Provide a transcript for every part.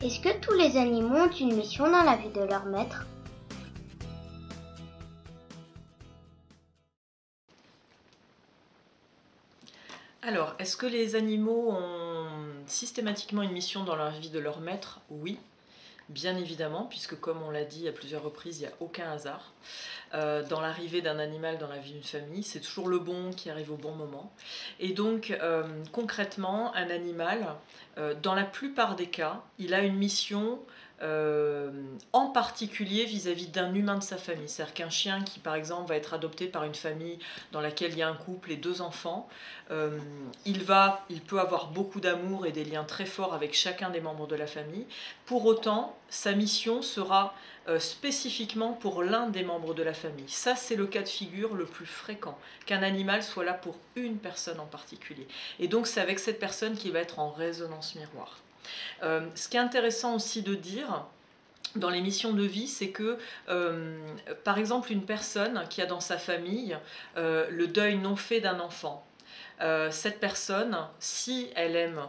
Est-ce que tous les animaux ont une mission dans la vie de leur maître? Alors, est-ce que les animaux ont systématiquement une mission dans la vie de leur maître? Oui, bien évidemment, puisque comme on l'a dit à plusieurs reprises, il n'y a aucun hasard. Dans l'arrivée d'un animal dans la vie d'une famille, c'est toujours le bon qui arrive au bon moment. Et donc, concrètement, un animal, dans la plupart des cas, il a une mission en particulier vis-à-vis d'un humain de sa famille. C'est-à-dire qu'un chien qui, par exemple, va être adopté par une famille dans laquelle il y a un couple et 2 enfants, il peut avoir beaucoup d'amour et des liens très forts avec chacun des membres de la famille. Pour autant, sa mission sera spécifiquement pour l'un des membres de la famille. Ça, c'est le cas de figure le plus fréquent, qu'un animal soit là pour une personne en particulier. Et donc, c'est avec cette personne qu'il va être en résonance miroir. Ce qui est intéressant aussi de dire dans les missions de vie, c'est que, par exemple, une personne qui a dans sa famille le deuil non fait d'un enfant, cette personne, si elle aime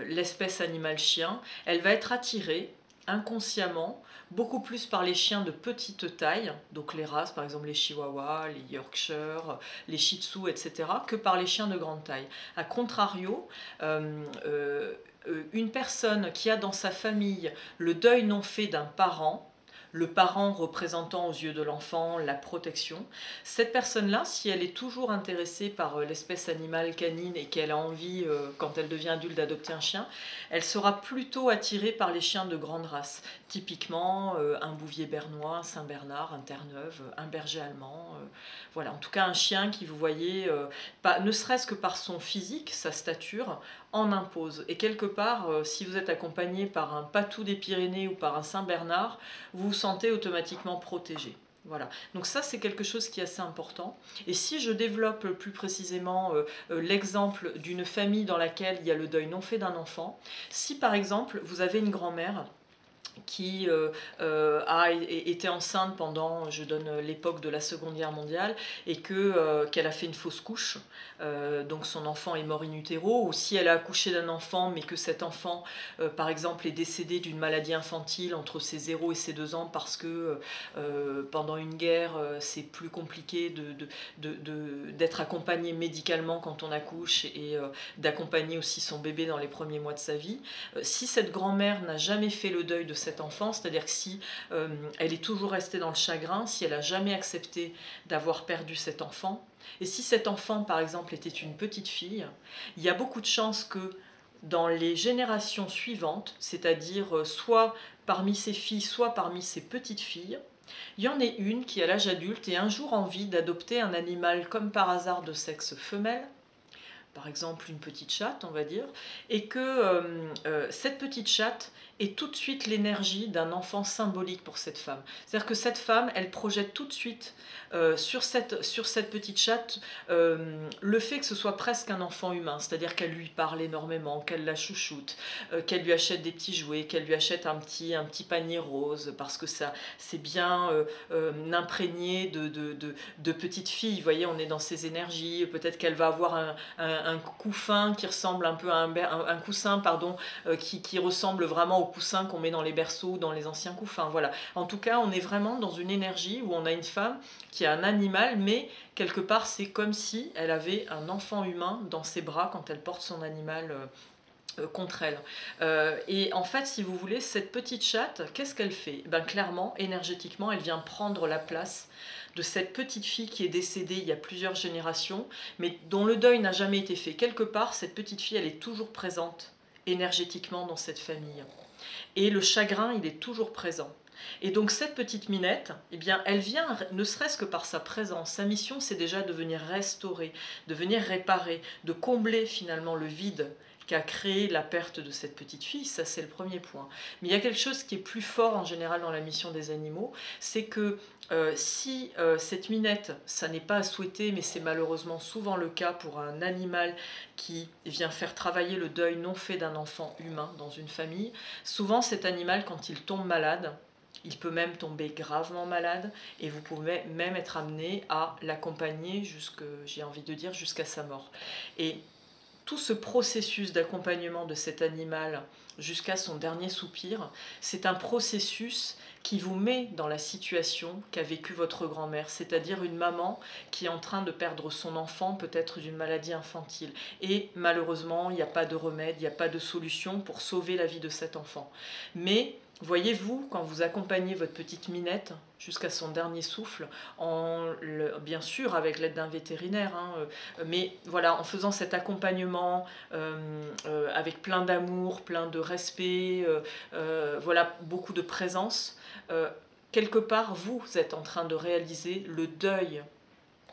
l'espèce animale chien, elle va être attirée inconsciemment beaucoup plus par les chiens de petite taille, donc les races par exemple les chihuahuas, les yorkshire, les shih tzus, etc., que par les chiens de grande taille. A contrario, une personne qui a dans sa famille le deuil non fait d'un parent, le parent représentant aux yeux de l'enfant la protection, cette personne-là, si elle est toujours intéressée par l'espèce animale canine et qu'elle a envie, quand elle devient adulte, d'adopter un chien, elle sera plutôt attirée par les chiens de grande race. Typiquement, un bouvier bernois, un Saint-Bernard, un Terre-Neuve, un berger allemand. Voilà, en tout cas, un chien qui, vous voyez, ne serait-ce que par son physique, sa stature, en impose. Et quelque part, si vous êtes accompagné par un Patou des Pyrénées ou par un Saint-Bernard, vous vous sentez automatiquement protégé. Voilà. Donc ça, c'est quelque chose qui est assez important. Et si je développe plus précisément l'exemple d'une famille dans laquelle il y a le deuil non fait d'un enfant, si par exemple vous avez une grand-mère qui a été enceinte pendant, je donne l'époque de la Seconde Guerre mondiale, et qu'elle a fait une fausse couche, donc son enfant est mort in utero, ou si elle a accouché d'un enfant, mais que cet enfant, par exemple, est décédé d'une maladie infantile entre ses 0 et ses 2 ans, parce que pendant une guerre, c'est plus compliqué d'être accompagné médicalement quand on accouche, et d'accompagner aussi son bébé dans les premiers mois de sa vie. Si cette grand-mère n'a jamais fait le deuil de cet enfant, c'est-à-dire que si elle est toujours restée dans le chagrin, si elle n'a jamais accepté d'avoir perdu cet enfant, et si cet enfant, par exemple, était une petite fille, il y a beaucoup de chances que dans les générations suivantes, c'est-à-dire soit parmi ses filles, soit parmi ses petites filles, il y en ait une qui, à l'âge adulte, ait un jour envie d'adopter un animal comme par hasard de sexe femelle, par exemple une petite chatte, on va dire, et que cette petite chatte est tout de suite l'énergie d'un enfant symbolique pour cette femme. C'est-à-dire que cette femme, elle projette tout de suite sur cette petite chatte le fait que ce soit presque un enfant humain, c'est-à-dire qu'elle lui parle énormément, qu'elle la chouchoute, qu'elle lui achète des petits jouets, qu'elle lui achète un petit panier rose, parce que ça, c'est bien imprégné de petite fille. Vous voyez, on est dans ces énergies. Peut-être qu'elle va avoir un couffin qui ressemble un peu à un coussin, pardon, qui ressemble vraiment au coussin qu'on met dans les berceaux, dans les anciens couffins. Voilà. En tout cas, on est vraiment dans une énergie où on a une femme qui a un animal, mais quelque part, c'est comme si elle avait un enfant humain dans ses bras quand elle porte son animal contre elle. Et en fait, si vous voulez, cette petite chatte, qu'est-ce qu'elle fait? Ben, clairement, énergétiquement, elle vient prendre la place de cette petite fille qui est décédée il y a plusieurs générations, mais dont le deuil n'a jamais été fait. Quelque part, cette petite fille, elle est toujours présente énergétiquement dans cette famille. Et le chagrin, il est toujours présent. Et donc cette petite minette, eh bien, elle vient, ne serait-ce que par sa présence. Sa mission, c'est déjà de venir restaurer, de venir réparer, de combler finalement le vide qu'a créé la perte de cette petite fille. Ça, c'est le premier point. Mais il y a quelque chose qui est plus fort en général dans la mission des animaux, c'est que si cette minette, ça n'est pas à souhaiter, mais c'est malheureusement souvent le cas pour un animal qui vient faire travailler le deuil non fait d'un enfant humain dans une famille, souvent cet animal, quand il tombe malade, il peut même tomber gravement malade, et vous pouvez même être amené à l'accompagner j'ai envie de dire, jusqu'à sa mort. Et tout ce processus d'accompagnement de cet animal jusqu'à son dernier soupir, c'est un processus qui vous met dans la situation qu'a vécue votre grand-mère, c'est-à-dire une maman qui est en train de perdre son enfant, peut-être d'une maladie infantile. Et malheureusement, il n'y a pas de remède, il n'y a pas de solution pour sauver la vie de cet enfant. Mais voyez-vous, quand vous accompagnez votre petite Minette jusqu'à son dernier souffle, bien sûr avec l'aide d'un vétérinaire, mais voilà, en faisant cet accompagnement avec plein d'amour, plein de respect, voilà, beaucoup de présence, quelque part vous êtes en train de réaliser le deuil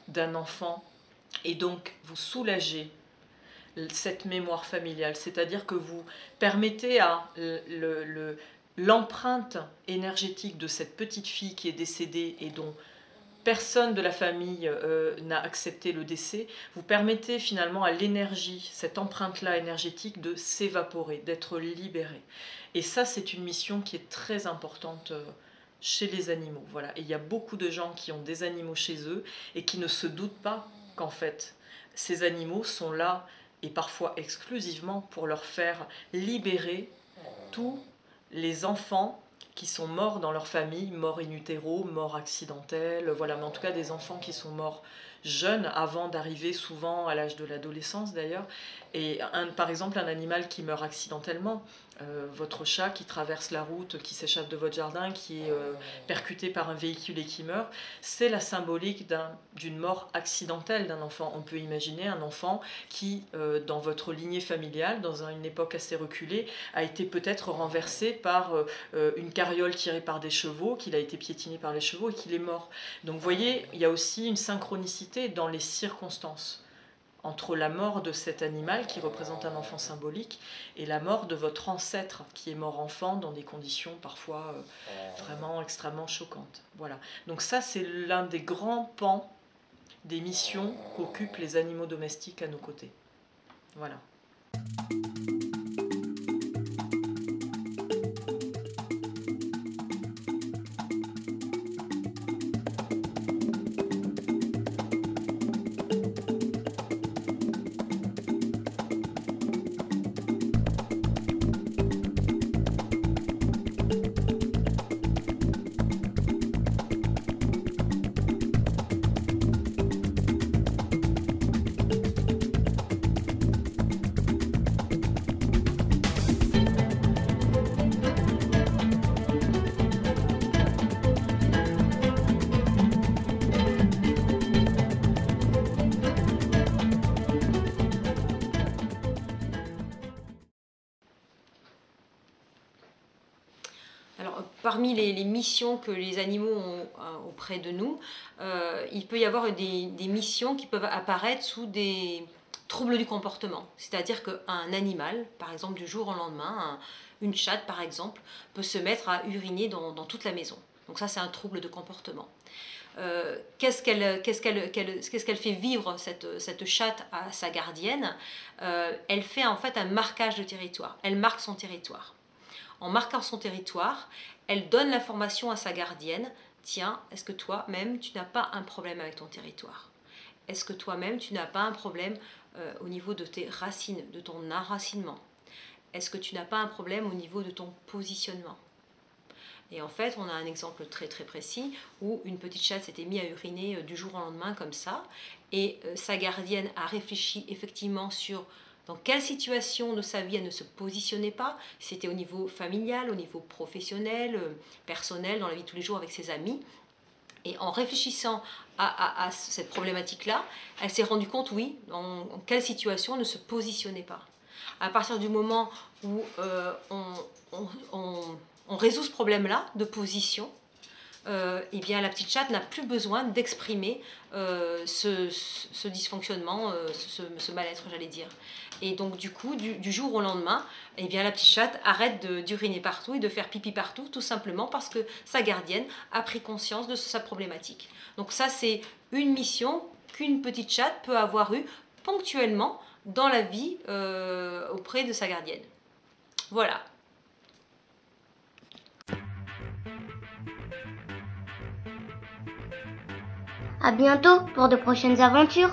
d'un enfant et donc vous soulagez cette mémoire familiale, c'est-à-dire que vous permettez à l'empreinte énergétique de cette petite fille qui est décédée et dont personne de la famille n'a accepté le décès, vous permettez finalement à l'énergie, cette empreinte-là énergétique, de s'évaporer, d'être libérée. Et ça, c'est une mission qui est très importante chez les animaux. Voilà. Et il y a beaucoup de gens qui ont des animaux chez eux et qui ne se doutent pas qu'en fait, ces animaux sont là, et parfois exclusivement, pour leur faire libérer tous les enfants qui sont morts dans leur famille, morts in utero, morts accidentels, voilà, mais en tout cas des enfants qui sont morts jeunes avant d'arriver souvent à l'âge de l'adolescence d'ailleurs. Et par exemple un animal qui meurt accidentellement, votre chat qui traverse la route, qui s'échappe de votre jardin, qui est percuté par un véhicule et qui meurt, c'est la symbolique d'une mort accidentelle d'un enfant. On peut imaginer un enfant qui, dans votre lignée familiale, dans une époque assez reculée, a été peut-être renversé par une carriole tirée par des chevaux, qu'il a été piétiné par les chevaux et qu'il est mort. Donc vous voyez, il y a aussi une synchronicité dans les circonstances entre la mort de cet animal qui représente un enfant symbolique et la mort de votre ancêtre qui est mort enfant dans des conditions parfois vraiment extrêmement choquantes. Voilà. Donc ça, c'est l'un des grands pans des missions qu'occupent les animaux domestiques à nos côtés. Voilà. Alors, parmi les missions que les animaux ont auprès de nous, il peut y avoir des missions qui peuvent apparaître sous des troubles du comportement. C'est-à-dire qu'un animal, par exemple du jour au lendemain, une chatte par exemple, peut se mettre à uriner dans toute la maison. Donc ça, c'est un trouble de comportement. Qu'est-ce qu'elle fait vivre cette chatte à sa gardienne? Elle fait en fait un marquage de territoire. Elle marque son territoire. En marquant son territoire, elle donne l'information à sa gardienne. Tiens, est-ce que toi-même, tu n'as pas un problème avec ton territoire? Est-ce que toi-même, tu n'as pas un problème au niveau de tes racines, de ton enracinement? Est-ce que tu n'as pas un problème au niveau de ton positionnement? Et en fait, on a un exemple très très précis où une petite chatte s'était mise à uriner du jour au lendemain comme ça. Et sa gardienne a réfléchi effectivement sur dans quelle situation de sa vie elle ne se positionnait pas, si c'était au niveau familial, au niveau professionnel, personnel, dans la vie de tous les jours avec ses amis. Et en réfléchissant à cette problématique-là, elle s'est rendue compte, oui, en quelle situation elle ne se positionnait pas. À partir du moment où on résout ce problème-là de position, eh bien, la petite chatte n'a plus besoin d'exprimer ce dysfonctionnement, ce mal-être, j'allais dire. Et donc, du coup, du jour au lendemain, eh bien, la petite chatte arrête d'uriner partout et de faire pipi partout, tout simplement parce que sa gardienne a pris conscience de sa problématique. Donc ça, c'est une mission qu'une petite chatte peut avoir eue ponctuellement dans la vie auprès de sa gardienne. Voilà. À bientôt pour de prochaines aventures.